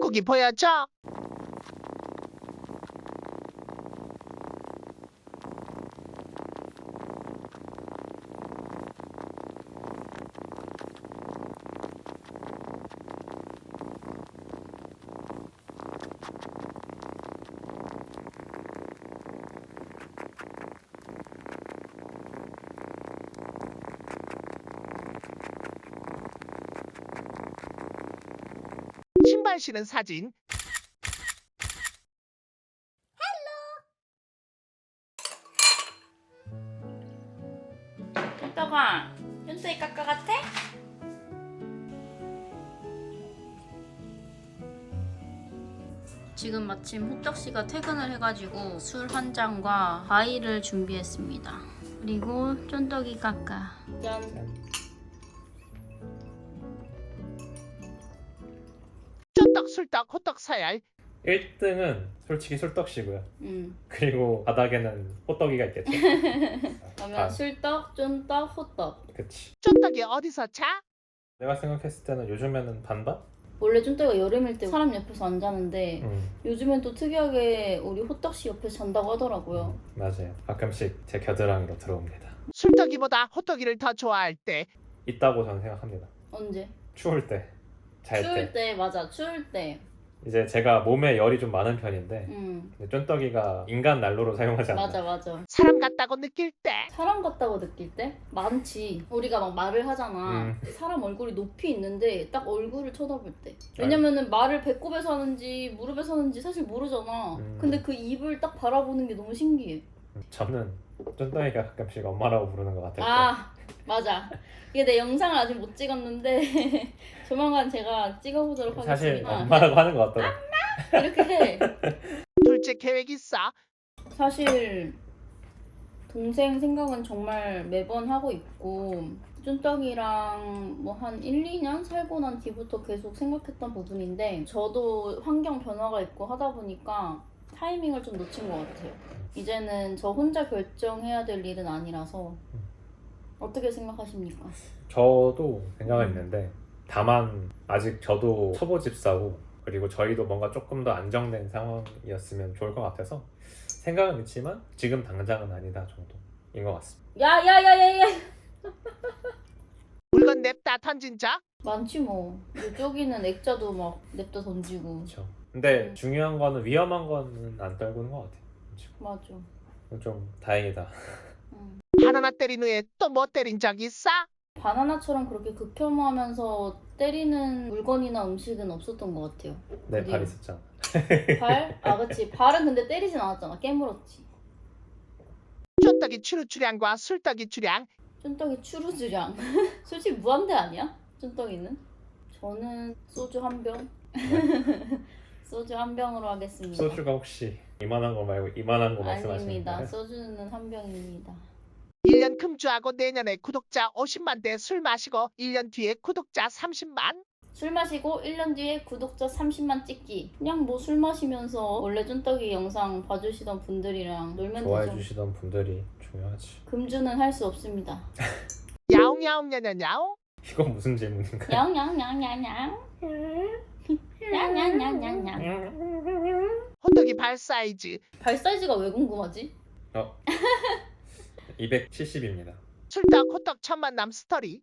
꾹꾹이 보여줘. 신발 신은 사진. 쫀떡아, 쫀떡이 까까 같아? 지금 마침 호떡씨가 퇴근을 해가지고 술 한 잔과 과일을 준비했습니다. 그리고 쫀떡이 까까. 짠. 쫀떡 술떡 호떡 서열. 1등은 솔직히 술떡이고요. 응. 그리고 바닥에는 호떡이가 있겠죠. 그러면 아. 술떡, 쫀떡, 호떡. 그치. 쫀떡이 어디서 차? 내가 생각했을 때는 요즘에는 반반? 원래 쫀떡이가 여름일 때 사람 옆에서 안 자는데 응. 요즘엔 또 특이하게 우리 호떡씨 옆에서 잔다고 하더라고요. 맞아요. 가끔씩 제 겨드랑이로 들어옵니다. 술떡이보다 호떡이를 더 좋아할 때. 있다고 저는 생각합니다. 언제? 추울 때, 잘 때. 추울 때, 맞아. 추울 때. 이제 제가 몸에 열이 좀 많은 편인데 응. 근데 쫀떡이가 인간 난로로 사용하지 않나. 맞아, 맞아. 사람 같다고 느낄 때. 사람 같다고 느낄 때? 많지. 우리가 막 말을 하잖아. 사람 얼굴이 높이 있는데 딱 얼굴을 쳐다볼 때. 왜냐면은 말을 배꼽에서 하는지 무릎에서 하는지 사실 모르잖아. 근데 그 입을 딱 바라보는 게 너무 신기해. 저는 쫀떡이가 가끔씩 엄마라고 부르는 것 같아요. 아, 맞아. 이게 내 영상을 아직 못 찍었는데 조만간 제가 찍어보도록 사실 하겠습니다. 엄마라고 하는 것 같더라고. 이렇게 해. 둘째 계획 있어? 사실 동생 생각은 정말 매번 하고 있고 쫀떡이랑 뭐 한 1, 2년 살고 난 뒤부터 계속 생각했던 부분인데 저도 환경 변화가 있고 하다 보니까 타이밍을 좀 놓친 것 같아요. 이제는 저 혼자 결정해야 될 일은 아니라서 어떻게 생각하십니까? 저도 생각은 있는데 다만 아직 저도 초보 집사고 그리고 저희도 뭔가 조금 더 안정된 상황이었으면 좋을 것 같아서 생각은 있지만 지금 당장은 아니다 정도인 것 같습니다. 야야야야야! 물건 냅다 던진 적? 많지 뭐. 이쪽이는 액자도 막 냅다 던지고. 그렇죠. 근데 중요한 거는 위험한 거는 안 떨구는 것 같아요. 맞아. 좀 다행이다. 바나나 때린 후에 또 뭐 때린 적 있어? 바나나처럼 그렇게 극혐하면서 때리는 물건이나 음식은 없었던 것 같아요. 내 어디요? 발 있었잖아. 발? 아 그치. 발은 근데 때리진 않았잖아. 깨물었지. 쫀떡이 추루추량과 술떡이 추량. 쫀떡이 추루즈량. 솔직히 무한대 아니야? 쫀떡이는? 저는 소주 한 병. 소주 한 병으로 하겠습니다. 소주가 혹시 이만한 거 말고 이만한 거 말씀하시는 아닙니다. 거예요? 소주는 한 병입니다. 1년 금주하고 내년에 구독자 50만 대 술 마시고 1년 뒤에 구독자 30만? 술 마시고 1년 뒤에 구독자 30만 찍기. 그냥 뭐 술 마시면서 원래 쫀떡이 영상 봐주시던 분들이랑 놀면 좋아해 되죠. 주시던 분들이 중요하지. 금주는 할 수 없습니다. 야옹야옹냐냐냐옹? 이건 무슨 질문인가요? 냥냥냥냥냥. 냥냥냥냥냥. 호떡이 발 사이즈. 발 사이즈가 왜 궁금하지? 270입니다. 술떡 호떡 첫 만남 스토리.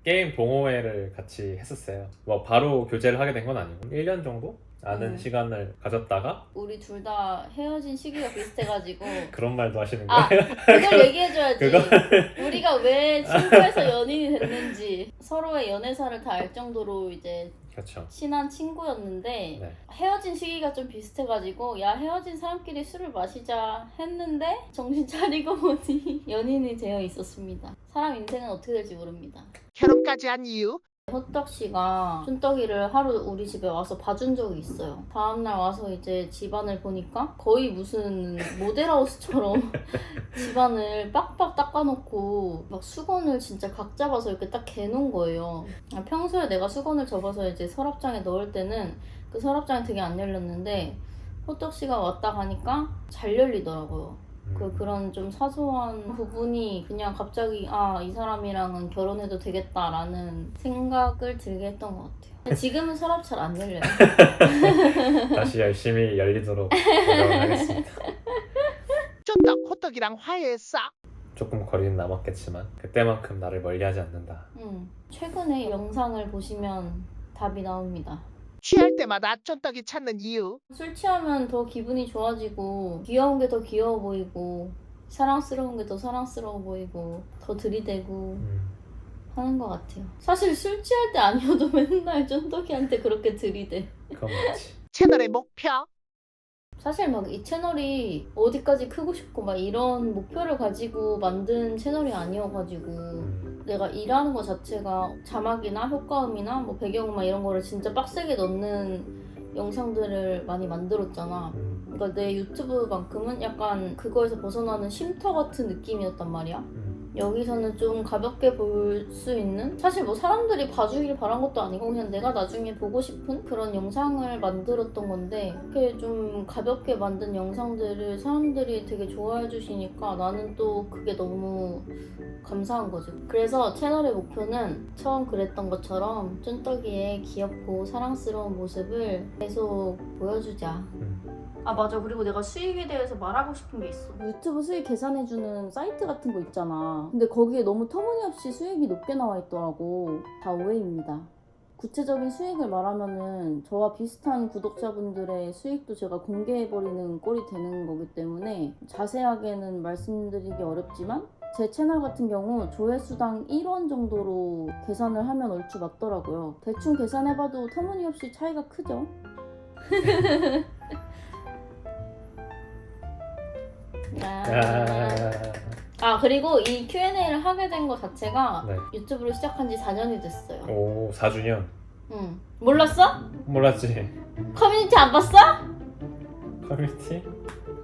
게임 동호회를 같이 했었어요. 뭐 바로 교제를 하게 된 건 아니고 1년 정도 아는 시간을 가졌다가 우리 둘 다 헤어진 시기가 비슷해가지고 그런 말도 하시는 아 거예요? 그걸 얘기해줘야지. 그걸- 우리가 왜 친구에서 연인이 됐는지 서로의 연애사를 다 알 정도로 이제 그렇죠. 친한 친구였는데 네. 헤어진 시기가 좀 비슷해가지고 야 헤어진 사람끼리 술을 마시자 했는데 정신 차리고 보니 연인이 되어 있었습니다. 사람 인생은 어떻게 될지 모릅니다. 결혼까지 한 이유? 호떡씨가 쫀떡이를 하루 우리 집에 와서 봐준 적이 있어요. 다음날 와서 이제 집안을 보니까 거의 무슨 모델하우스처럼 집안을 빡빡 닦아놓고 막 수건을 진짜 각 잡아서 이렇게 딱 개놓은 거예요. 평소에 내가 수건을 접어서 이제 서랍장에 넣을 때는 그 서랍장이 되게 안 열렸는데 호떡씨가 왔다 가니까 잘 열리더라고요. 그런 좀 사소한 부분이 그냥 갑자기 아, 이 사람이랑은 결혼해도 되겠다라는 생각을 들게 했던 것 같아요. 지금은 서랍 잘 안 열려요. 다시 열심히 열리도록 노력하겠습니다. 쫀떡 호떡이랑 화해했어. 조금 거리는 남았겠지만 그때만큼 나를 멀리하지 않는다. 최근에 영상을 보시면 답이 나옵니다. 취할 때마다 쫀떡이 찾는 이유. 술 취하면 더 기분이 좋아지고 귀여운 게 더 귀여워 보이고 사랑스러운 게 더 사랑스러워 보이고 더 들이대고 하는 것 같아요. 사실 술 취할 때 아니어도 맨날 쫀떡이한테 그렇게 들이대. 그건 맞지. 채널의 목표. 사실 막 이 채널이 어디까지 크고 싶고 막 이런 목표를 가지고 만든 채널이 아니어가지고 내가 일하는 거 자체가 자막이나 효과음이나 뭐 배경음악 이런 거를 진짜 빡세게 넣는 영상들을 많이 만들었잖아. 그러니까 내 유튜브만큼은 약간 그거에서 벗어나는 쉼터 같은 느낌이었단 말이야. 여기서는 좀 가볍게 볼 수 있는, 사실 뭐 사람들이 봐주길 바란 것도 아니고 그냥 내가 나중에 보고 싶은 그런 영상을 만들었던 건데, 이렇게 좀 가볍게 만든 영상들을 사람들이 되게 좋아해 주시니까 나는 또 그게 너무 감사한 거지. 그래서 채널의 목표는 처음 그랬던 것처럼 쫀떡이의 귀엽고 사랑스러운 모습을 계속 보여주자. 아 맞아, 그리고 내가 수익에 대해서 말하고 싶은 게 있어. 유튜브 수익 계산해주는 사이트 같은 거 있잖아. 근데 거기에 너무 터무니없이 수익이 높게 나와 있더라고. 다 오해입니다. 구체적인 수익을 말하면은 저와 비슷한 구독자분들의 수익도 제가 공개해버리는 꼴이 되는 거기 때문에 자세하게는 말씀드리기 어렵지만 제 채널 같은 경우 조회수당 1원 정도로 계산을 하면 얼추 맞더라고요. 대충 계산해봐도 터무니없이 차이가 크죠? 그리고 이 Q&A를 하게 된 것 자체가 네. 유튜브를 시작한 지 4년이 됐어요. 오, 4주년. 응. 몰랐어? 몰랐지. 커뮤니티 안 봤어? 커뮤니티?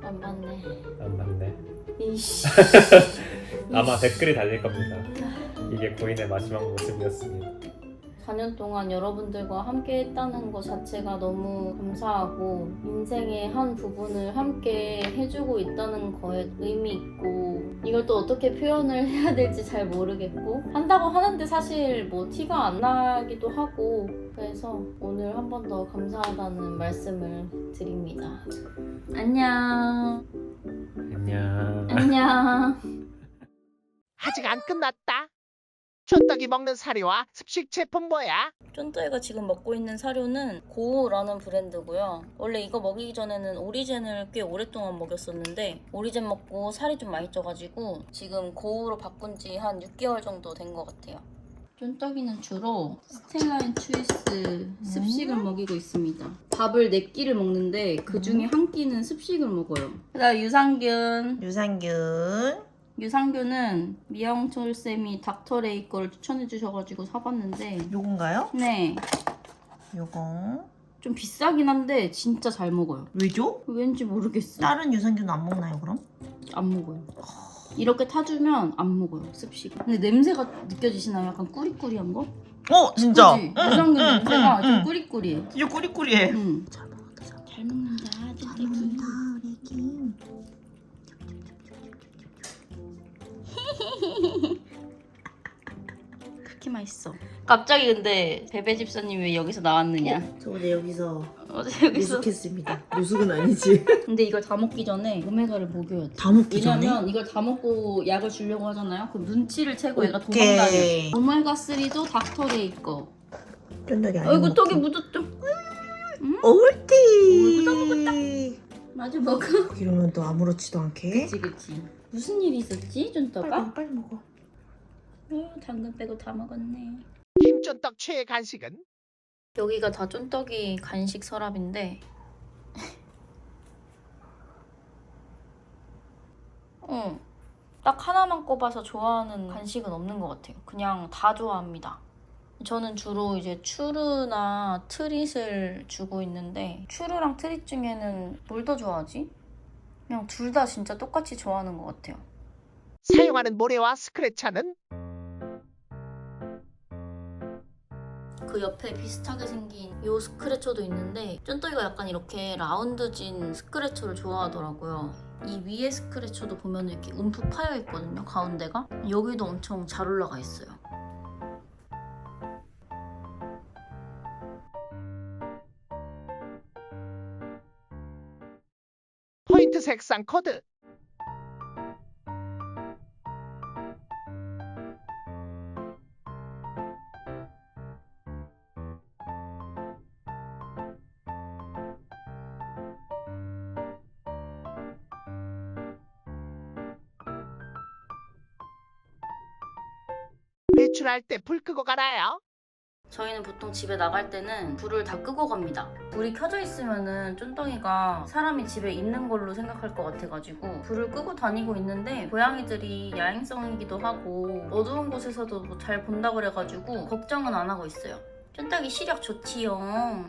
안 봤네. 안 봤네. 이씨. 아마 댓글이 달릴 겁니다. 이게 고인의 마지막 모습이었습니다. 4년 동안 여러분들과 함께 했다는 것 자체가 너무 감사하고 인생의 한 부분을 함께 해주고 있다는 거에 의미 있고, 이걸 또 어떻게 표현을 해야 될지 잘 모르겠고, 한다고 하는데 사실 뭐 티가 안 나기도 하고, 그래서 오늘 한 번 더 감사하다는 말씀을 드립니다. 안녕. 안녕. 안녕. 아직 안 끝났다. 쫀떡이 먹는 사료와 습식 제품 뭐야? 쫀떡이가 지금 먹고 있는 사료는 고우라는 브랜드고요. 원래 이거 먹이기 전에는 오리젠을 꽤 오랫동안 먹였었는데 오리젠 먹고 살이 좀 많이 쪄가지고 지금 고우로 바꾼 지 한 6개월 정도 된 것 같아요. 쫀떡이는 주로 스텔라인 추이스 습식을 먹이고 있습니다. 밥을 4끼를 먹는데 그 중에 한 끼는 습식을 먹어요. 그다음 유산균은 미영철쌤이 닥터레이 거를 추천해주셔가지고 사봤는데 요건가요? 네, 요거 좀 비싸긴 한데 진짜 잘 먹어요. 왜죠? 왠지 모르겠어요. 다른 유산균 안 먹나요 그럼? 안 먹어요. 이렇게 타주면 안 먹어요, 습식. 근데 냄새가 느껴지시나요? 약간 꾸리꾸리한 거? 진짜? 그치? 유산균 냄새가 좀 꾸리꾸리해. 진짜 꾸리꾸리해. 잘 먹는다, 잘 먹는다, 우리 애기. 그렇게 맛있어. 갑자기 근데 베베 집사님이 왜 여기서 나왔느냐? 저 어제 여기서 어제 여기서. 노숙했습니다. 노숙은 아니지. 근데 이걸 다 먹기 전에 오메가를 먹여야 돼. 다 먹기 전에? 왜냐면 이걸 다 먹고 약을 주려고 하잖아요. 그럼 눈치를 채고 얘가 오케이. 도망다녀. 오메가3도 닥터레이 거. 쫀득이 안 아이고 먹지. 턱이 묻었죠. 옳디. 다 먹었다. 마주 먹어. 이러면 또 아무렇지도 않게. 그치. 무슨 일이 있었지, 쫀떡아? 빨리 먹어. 당근 빼고 다 먹었네. 김쫀떡 최애 간식은? 여기가 다 쫀떡이 간식 서랍인데 딱 하나만 꼽아서 좋아하는 간식은 없는 것 같아요. 그냥 다 좋아합니다. 저는 주로 이제 추르나 트릿을 주고 있는데 추르랑 트릿 중에는 뭘 더 좋아하지? 그냥 둘 다 진짜 똑같이 좋아하는 것 같아요. 사용하는 모래와 스크래쳐는? 그 옆에 비슷하게 생긴 요 스크래쳐도 있는데 쫀떡이가 약간 이렇게 라운드진 스크래쳐를 좋아하더라고요. 이 위에 스크래쳐도 보면 이렇게 움푹 파여 있거든요, 가운데가. 여기도 엄청 잘 올라가 있어요. 색상 코드. 외출할 때 불 끄고 가라요. 저희는 보통 집에 나갈 때는 불을 다 끄고 갑니다. 불이 켜져 있으면은 쫀떡이가 사람이 집에 있는 걸로 생각할 것 같아가지고 불을 끄고 다니고 있는데 고양이들이 야행성이기도 하고 어두운 곳에서도 뭐잘 본다 그래가지고 걱정은 안 하고 있어요. 쫀떡이 시력 좋지요.